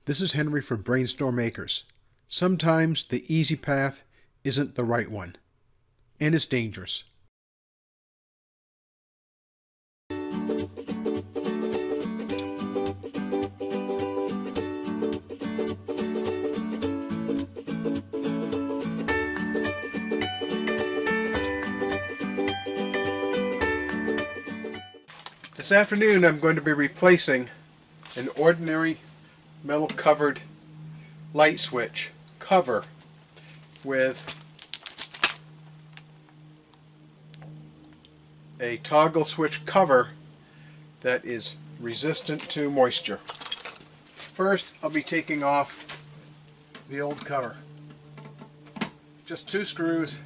This is Henry from BrainStormAcres. Sometimes the easy path isn't the right one, and it's dangerous. This afternoon I'm going to be replacing an ordinary metal covered light switch cover with a toggle switch cover that is resistant to moisture. First, I'll be taking off the old cover. Just 2 screws.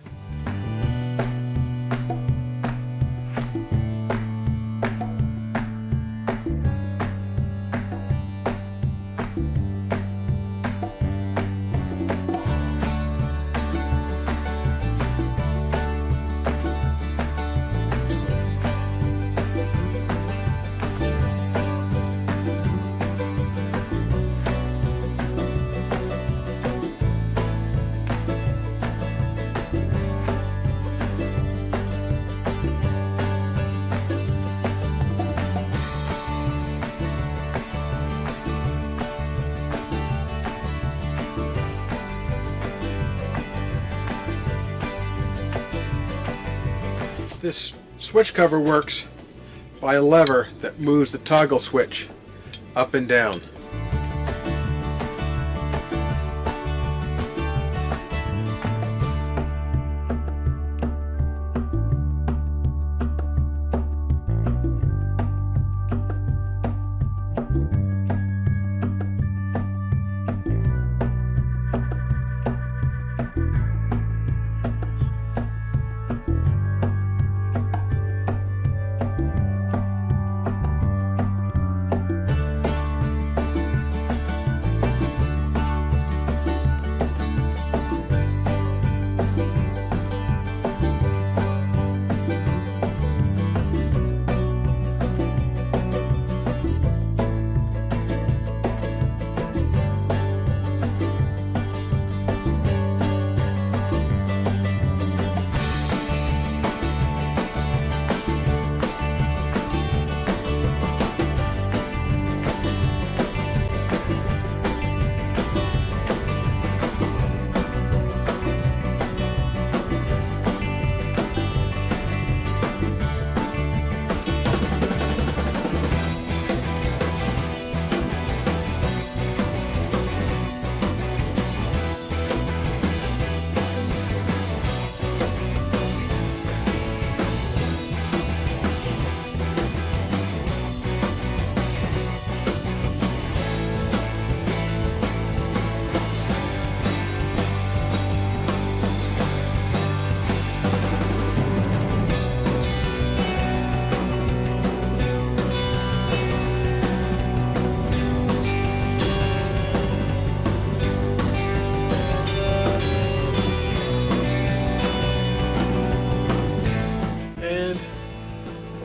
This switch cover works by a lever that moves the toggle switch up and down.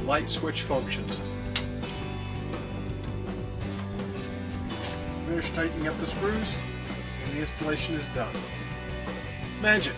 Light switch functions. Finish tightening up the screws and the installation is done. Magic!